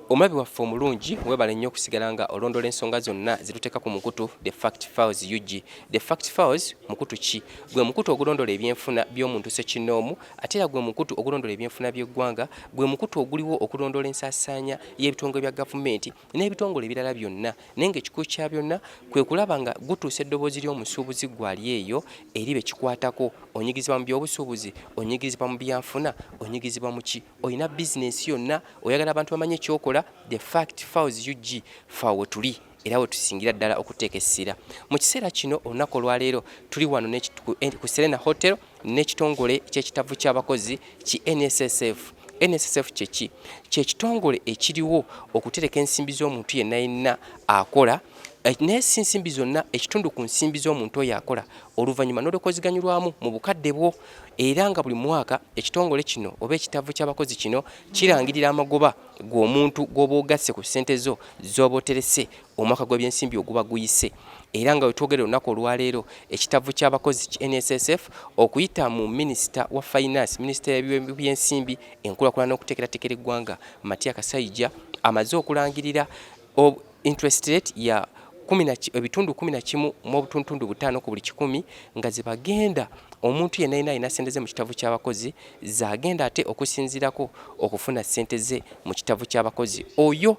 Omulabi waffe omulungi webale nnyo okusigala nga olondola ensonga zonna zituteeka ku mukutu The Fact Files UG. The Fact Files mukutu ki? Gwe mukutu ogulondola ebyenfuna by'omuntu ssekinnoomu, ate era gwe mukutu ogulondola ebyenfuna by'eggwanga, gwe mukutu oguliwo okulondola ensaasaanya y'ebitongole bya gavumenti n'ebitongole ebirala byonna. Naye ng'ekikulu kya byonna kwe kulaba nga gutuusa eddoboozi ly'omusuubuzi gwali eyo eri be kikwatako. Onyigizibwa mu by'obusuubuzi, onyigizibwa mu byanfuna, onyigizibwa mu ki? Oyina bizinensi yonna, oyagala abantu bamanye ekyokola. The Fact Files UG fawe tuli era we tusingira ddala okuteeka essira. Mu kiseera kino olunaku olwaleero tuli wano ku Serena Hotel n'ekitongole ky'ekitavu ky'abakozi ki NSSF. NSSF kyeki? Kyekitongole ekiriwo okutereka ensimbi z'omuntu yenna akola naye si nsimbi zonna, ekitundu ku nsimbi z'omuntu oyo akola oluvannyuma n'olukoziganyulwamu mu bukadde bwo. Era nga buli mwaka ekitongole kino oba ekitavu ky'abakozi kino kirangirira amagoba g'omuntu gw'oba ogasse ku ssente zo z'oba oterese omwaka gw'ebyensimbi oguba guyise. Era nga wetwogera olunaku olwaleero ekitavu ky'abakozi ki NSSF okuyita mu minisita wa finance, minisita y'ebyensimbi, enkulaakulana n'okuteekerateekera eggwanga MATIA KASAIJA amaze okulangirira interest rate ya ebitundu 11 mu obutundu 5 ku buli 100 nga zibagenda omuntu yenna alina ssente ze mu kitavu ky'abakozi zagenda ate okusinzirako okufuna ssente ze mu kitavu ky'abakozi. Oyo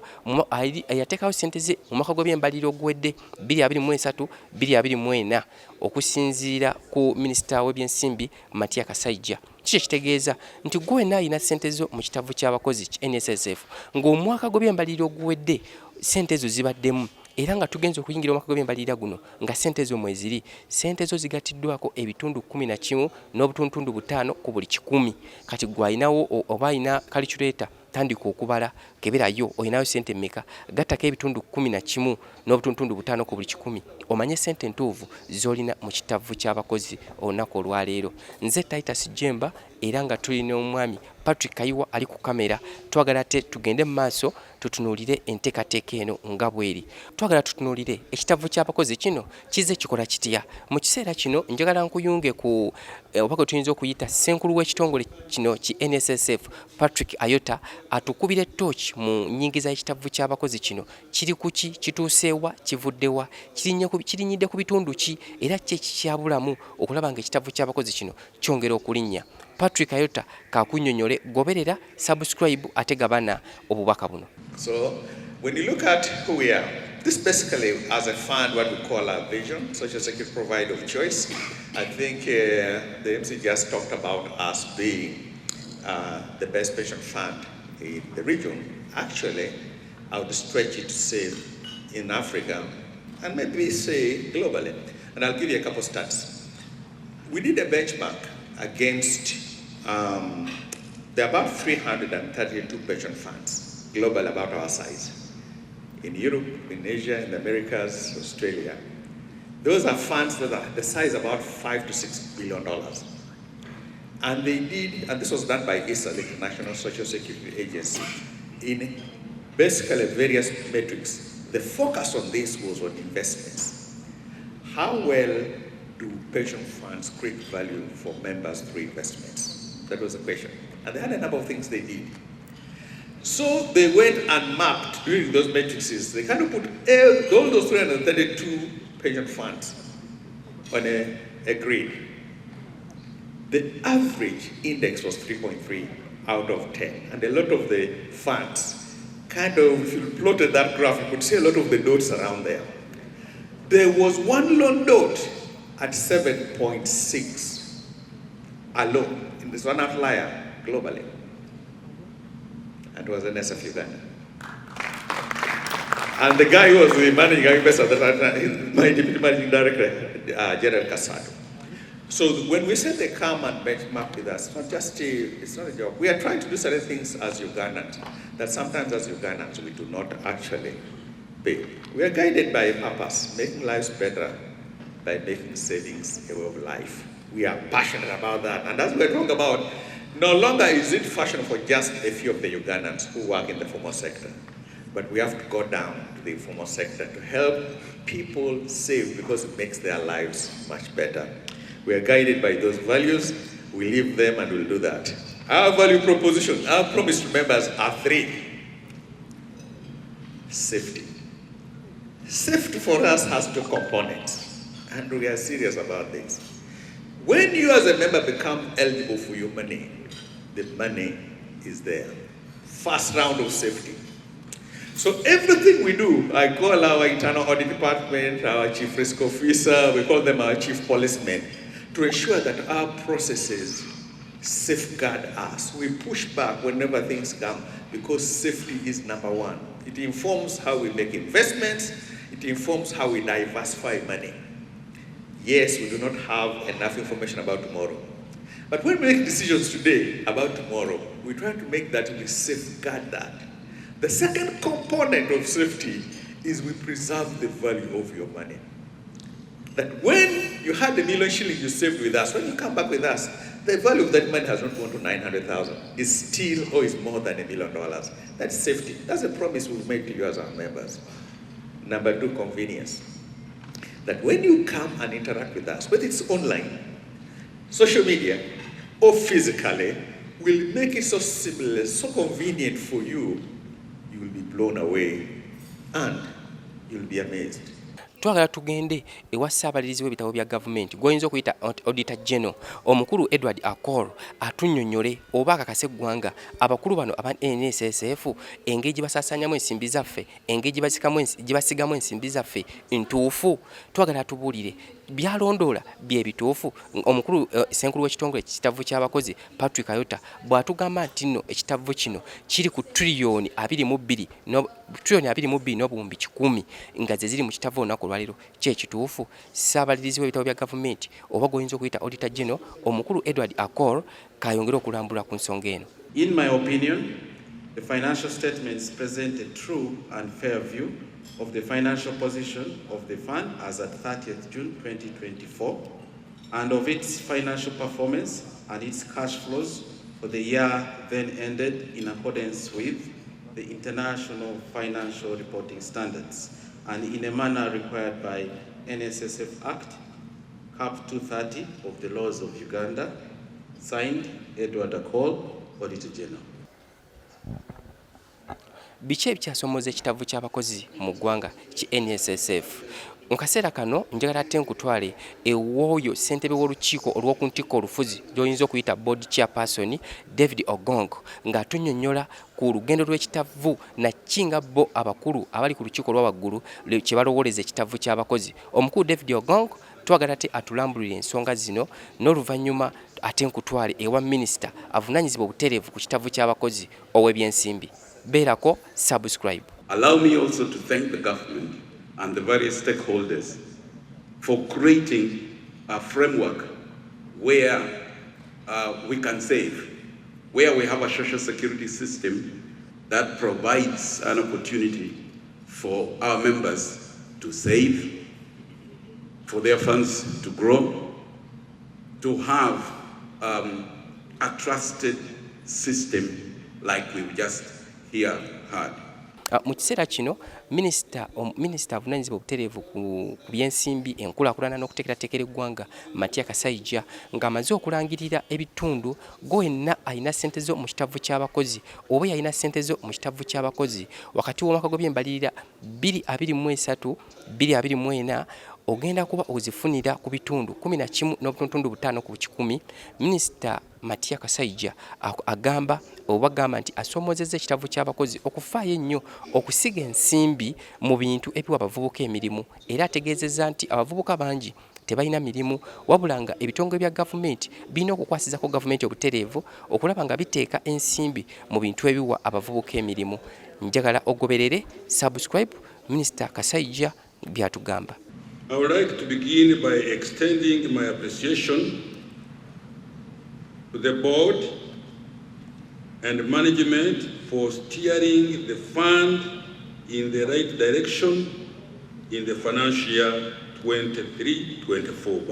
yateekawo ssente ze mu mwaka gw'ebyembaliriro ogwedde 2023 2024 okusinziira ku minisita w'ebyensimbi MATIA KASAIJA. Kiki ekitegeeza nti gwe wenna alina ssente zo mu kitavu ky'abakozi ki NSSF ng'omwaka gw'ebyembaliriro ogwedde ssente zo zibaddemu. Era nga tugenze okuyingira omwaka gw'ebyembalirira guno nga ssente zo mweziri, ssente zo zigatiddwako ebitundu 11 n'obutundu 5 ku buli 100. Kati gwalinawo oba alina calculator tandika okubala keberayo olinayo ssente mmeka, gattako ebitundu 11 n'obutundu 5 ku buli 100 omanye ssente ntuuvu z'olina mu kitavu ky'abakozi olunaku olwaleero. Nze Titus Jemba era nga tulina omwami Patrick Kayiwa ali ku kamera. Twagala ate tugende mu maaso tutunuulire enteekateeka eno nga bweri. Twagala tutunuulire ekitavu ky'abakozi kino kize kikola kitya. Mu kiseera kino njagala nkuyunge ku oba tuyinza okuyita ssenkulu w'ekitongole kino ki NSSF Patrick Ayota atukubira ettooki mu nnyingiza y'ekitavu ky'abakozi kino. Kiri ku ki, kituuseewa, kivuddewa, kirinyidde ku bitundu ki era ki ekikyabulamu okulaba nga ekitavu ky'abakozi kino kyongera okulinnya. Patrick Ayota kakunnyonnyole, goberera, subscribe ate gabana obubaka buno. So when you look at who we are, this basically as a fund what we call our vision, social security provider of choice. I think the MC just talked about us being the best pension fund in the region. Actually, I would stretch it to say in Africa and maybe say globally. And I'll give you a couple of stats. We did a benchmark against there are about 332 pension funds global about our size. In Europe, in Asia, in the Americas, Australia. Those are funds that are the size about $5 to $6 billion. And they did, and this was done by ISA, the International Social Security Agency, in basically various metrics. The focus on this was on investments. How well do pension funds create value for members through investments? That was the question. And they had a number of things they did. So they went and mapped during those matrices. They kind of put all those 332 pension funds on a grid. The average index was 3.3 out of 10. And a lot of the funds, kind of, if you plotted that graph, you could see a lot of the dots around there. There was one lone dot at 7.6 alone. In this one outlier globally. And it was Nssf Uganda. And the guy who was the managing investor at that time, my deputy managing director, General Casado. So when we said they come and benchmark with us, it's not a job. We are trying to do certain things as Ugandans that sometimes as Ugandans we do not actually pay. We are guided by a purpose, making lives better by making savings a way of life. We are passionate about that. And as we're talking about, no longer is it fashion for just a few of the Ugandans who work in the formal sector. But we have to go down to the informal sector to help people save because it makes their lives much better. We are guided by those values. We live them and we'll do that. Our value proposition, our promise to members are 3. Safety. Safety for us has two components, and we are serious about this. When you as a member become eligible for your money, the money is there. First round of safety. So everything we do, I call our internal audit department, our chief risk officer, we call them our chief policemen, to ensure that our processes safeguard us. We push back whenever things come because safety is number one. It informs how we make investments, it informs how we diversify money. Yes, we do not have enough information about tomorrow. But when we make decisions today about tomorrow, we try to make that we safeguard that. The second component of safety is we preserve the value of your money. That when you had $1 million shillings you saved with us, when you come back with us, the value of that money has not gone to 900,000. It's still or is more than $1 million. That's safety. That's a promise we've made to you as our members. Number two, convenience. That when you come and interact with us, whether it's online, social media, or physically, we'll make it so seamless, so convenient for you. You will be blown away and you'll be amazed. Twagala tugende ewa Ssaabalirizi w'ebitabo bya gavumenti gw'oyinza okuyita Auditor General omukulu Edward Akol atunnyonnyole oba akakase eggwanga abakulu bano aba NSSF engeri gye basaasaanyamu ensimbi zaffe, engeri gye basigamu ensimbi zaffe ntuufu. Twagala tubuulire byalondoola bye bituufu. Omukulu Ssenkulu w'ekitongole ekitavu ky'abakozi Patrick Ayota bw'atugamba nti nno ekitavu kino kiri ku triliyoni 22 n'obuwumbi 100 nga ze ziri mu kitavu olunaku olwaliro kyekituufu. Ssaabalirizi w'ebitabo bya gavumenti oba gw'oyinza okuyita Auditor General omukulu Edward Akol kayongera okulambula ku nsonga eno. In my opinion, the financial statements present a true and fair view of the financial position of the fund as at 30th June 2024 and of its financial performance and its cash flows for the year then ended in accordance with the International Financial Reporting Standards and in a manner required by Nssf Act, Cap 230 of the laws of Uganda, signed Edward Akol, Auditor General. Biki ebikyasomoza ekitavu ky'abakozi mu ggwanga ki NSSF? Mu kaseera kano njagala ate nkutwale ewooyo ssentebe w'olukiiko olw'oku ntikko olufuzi gy'oyinza okuyita board chairperson David Ogongo ng'atunnyonnyola ku lugendo lw'ekitavu na kinga bo abakulu abali ku lukiiko olw'awaggulu kye balowoleza ekitavu ky'abakozi. Omukulu David Ogongo twagala ate atulambulire ensonga zino n'oluvannyuma ate nkutwale ewa minisita avunaanyizibwa obutereevu ku kitavu ky'abakozi ow'ebyensimbi. Beerako subscribe. Allow me also to thank the government and the various stakeholders for creating a framework where we can save, where we have a social security system that provides an opportunity for our members to save, for their funds to grow, to have a trusted system like we've just here heard. Mu kiseera kino minisita avunaanyizibwa obutereevu ku byensimbi enkulaakulana n'okuteekerateekera eggwanga MATIA KASAIJA ng'amaze okulangirira ebitundu gwenna alina ssente zo mu kitavu ky'abakozi oba yalina ssente zo mu kitavu ky'abakozi wakati w'omwaka gw'ebyembalirira 2023-2024 ogenda kuba ozifunira ku bitundu 11.5 ku 100. Minisita MATIA KASAIJA agamba obagamba nti asomozezza ekitavu ky'abakozi okufaayo ennyo okusiga ensimbi mu bintu ebiwa abavubuka emirimu era ategeezezza nti abavubuka bangi tebalina mirimu wabula nga ebitongole bya gavumenti birina okukwasizako gavumenti obutereevu okulaba nga biteeka ensimbi mu bintu ebiwa abavubuka emirimu. Njagala ogoberere subscribe Minisita KASAIJA byatugamba. I would like to begin by extending my appreciation to the board and management for steering the fund in the right direction in the financial year 23-24.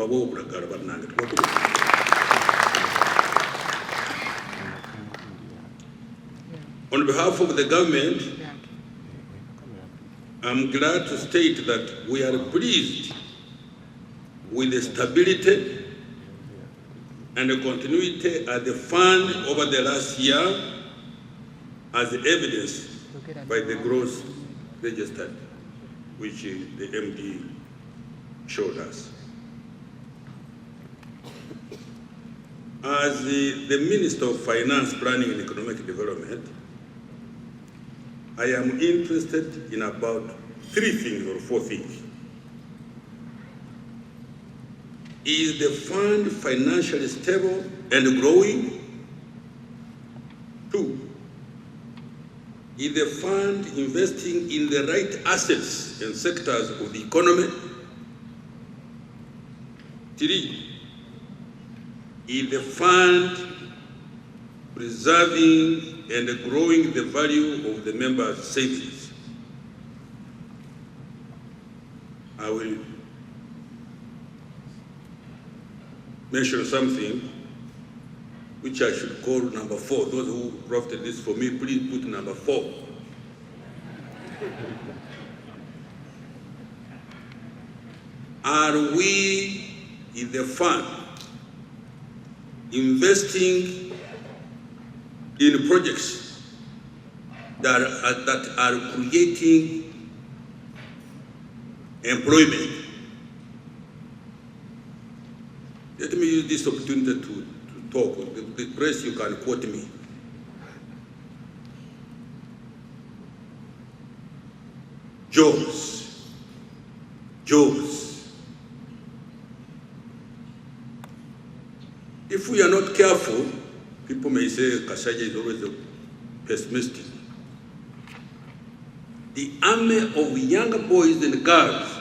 On behalf of the government, I'm glad to state that we are pleased with the stability and the continuity of the fund over the last year as evidenced by the growth registered, which the MD showed us. As the Minister of Finance, Planning and Economic Development, I am interested in about 3 things or 4 things. Is the fund financially stable and growing? 2, is the fund investing in the right assets and sectors of the economy? 3, is the fund preserving and growing the value of the members' savings? I will mention something which I should call number 4. Those who drafted this for me, please put number 4. Are we in the fund investing in projects that are creating employment? Let me use this opportunity to talk. The press, you can quote me. Jobs. If we are not careful, people may say KASAIJA is always pessimistic. The army of young boys and girls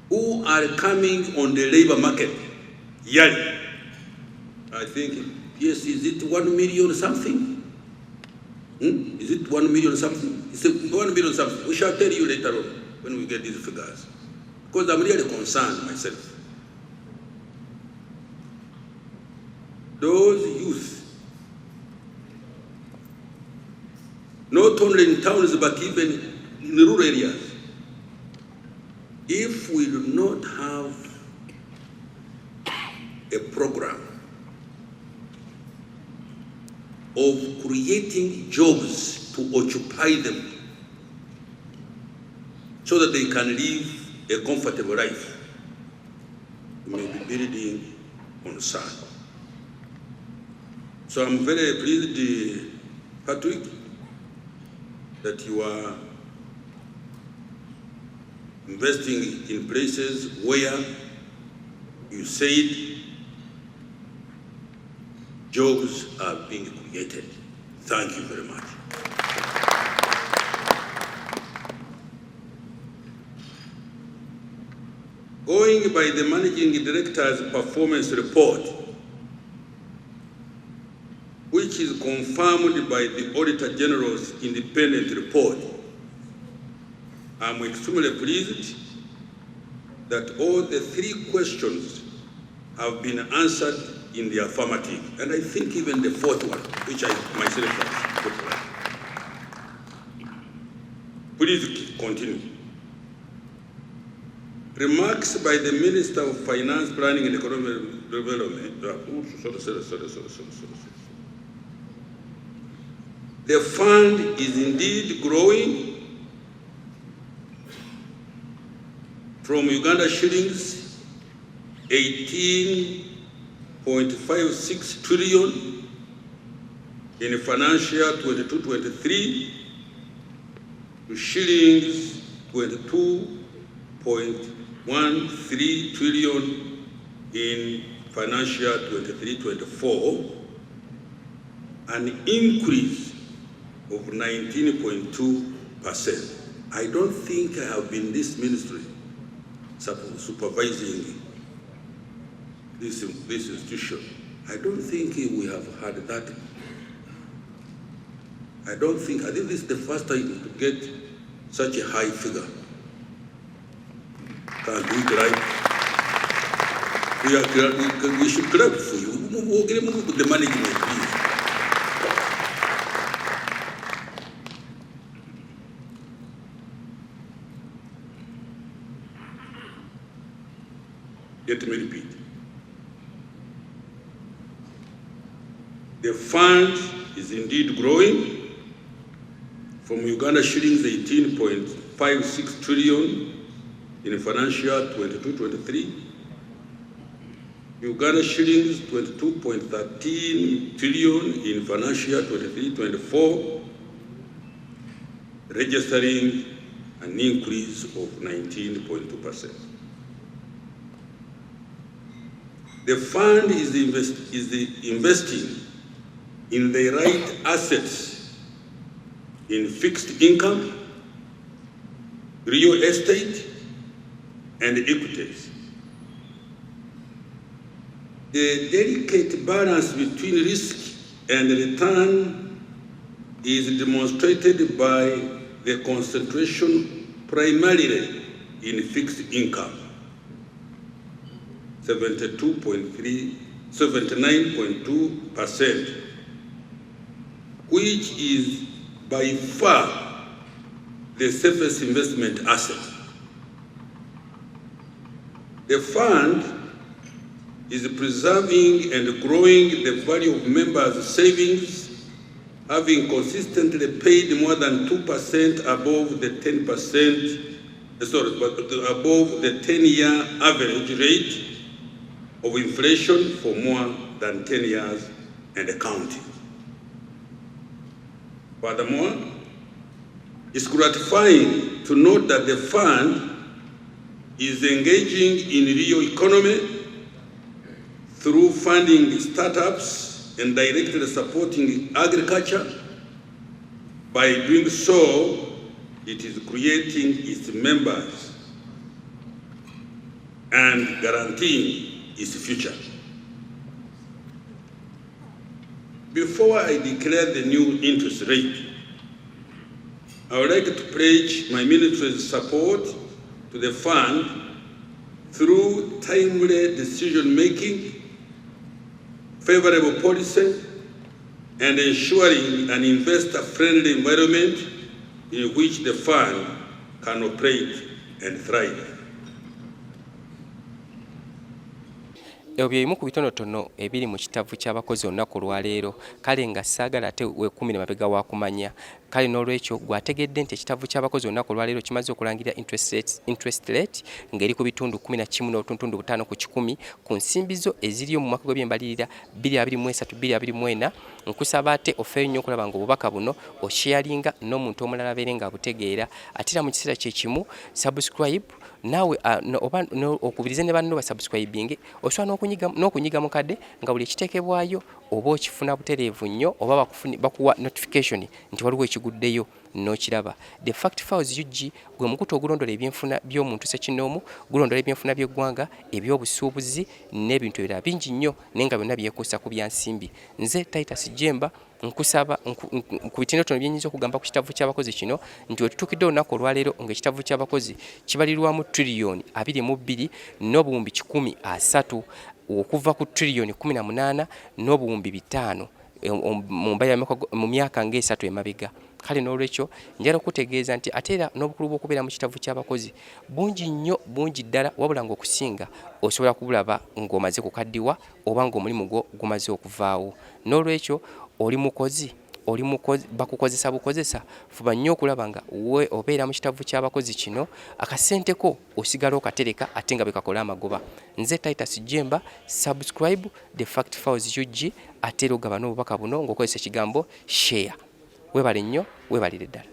who are coming on the labor market yearly, I think, yes, is it 1 million something? Is it 1 million something? It's 1 million something. We shall tell you later on when we get these figures. Because I'm really concerned myself. Those youth, not only in towns but even in rural areas, if we do not have a program of creating jobs to occupy them so that they can live a comfortable life, we may be building on sand. So I'm very pleased, Patrick, that you are investing in places where you said jobs are being created. Thank you very much. Going by the Managing Director's performance report, which is confirmed by the Auditor General's independent report, I'm extremely pleased that all the 3 questions have been answered in the affirmative, and I think even the 4th one, which I myself have put right. Please continue. Remarks by the Minister of Finance, Planning and Economic Development. The fund is indeed growing from Uganda shillings 18.56 trillion in financial year 22-23 to shillings 22.13 trillion in financial year 23-24, an increase of 19.2%. I don't think I have been this ministry supervising this institution. I don't think we have had that. I think this is the first time to get such a high figure. Can do it right. We should clap for you. We'll get the management, please. Let me repeat. The fund is indeed growing from Uganda shillings 18.56 trillion in financial year 22-23, Uganda shillings 22.13 trillion in financial year 23-24, registering an increase of 19.2%. The fund is investing in the right assets in fixed income, real estate, and equities. The delicate balance between risk and return is demonstrated by the concentration primarily in fixed income, 79.2%, which is by far the safest investment asset. The fund is preserving and growing the value of members' savings, having consistently paid more than 2% above the 10-year average rate of inflation for more than 10 years and counting. Furthermore, it's gratifying to note that the fund is engaging in real economy through funding startups and directly supporting agriculture. By doing so, it is creating its members and guaranteeing its future. Before I declare the new interest rate, I would like to pledge my ministry's support to the fund through timely decision-making, favorable policy, and ensuring an investor-friendly environment in which the fund can operate and thrive. Ebyo bye bimu ku bitonotono ebiri mu kitavu ky'abakozi olunaku olwaleero, kale nga saagala ate weekumire mabega wa kumanya. Kale n'olwekyo gwategedde nti ekitavu ky'abakozi olunaku olwaleero kimaze okulangira interest rate ng'eri ku bitundu 11.5 ku 100 ku nsimbi zo eziriyo mu mwaka gw'ebyembalirira 2023-2024. Nkusaba ate ofeeyo nnyo okulaba ng'obubaka buno osharinga n'omuntu omulala abeere ng'abutegeera. Ate era mu kiseera kye kimu subscribe nawe okubirize ne banno basubscribing osobola n'okunyiga mukadde nga buli ekiteekebwayo oba okifuna butereevu nnyo oba bakuwa notification nti waliwo ekiguddeyo n'okiraba. The Fact Files UG gwe mukutu ogulondola ebyenfuna by'omuntu ssekinnoomu, gulondola ebyenfuna by'eggwanga, eby'obusuubuzi n'ebintu ebirala bingi nnyo naye nga byonna byekuusa ku byansimbi. Nze Titus Jemba nkusaba ku bitinotono byenyinza okugamba ku kitavu ky'abakozi kino nti wetutuukidde olunaku olwaleero ng'ekitavu ky'abakozi kibalirwamu trillion 22 n'obuwumbi 130 okuva ku trillion 18 n'obuwumbi 5 mu myaka ng'esatu emabega. Kale n'olwekyo njala okutegeeza nti ate era n'obukulu bw'okubeera mu kitavu ky'abakozi bungi nnyo, bungi ddala, wabula ng'okusinga osobola kubulaba ng'omaze kukaddiwa oba ng'omulimu gwo gumaze okuvaawo. N'olwekyo oli mukozi bakukozesa bukozesa, fuba nnyo okulaba nga we obeera mu kitavu ky'abakozi kino akasente ko osigala okatereka ate nga bekakola amagoba. Nze Titus Jemba, subscribe The Fact Files UG ate era ogaba n'obubaka buno ng'okozesa ekigambo share. Webale nnyo, webalire ddala.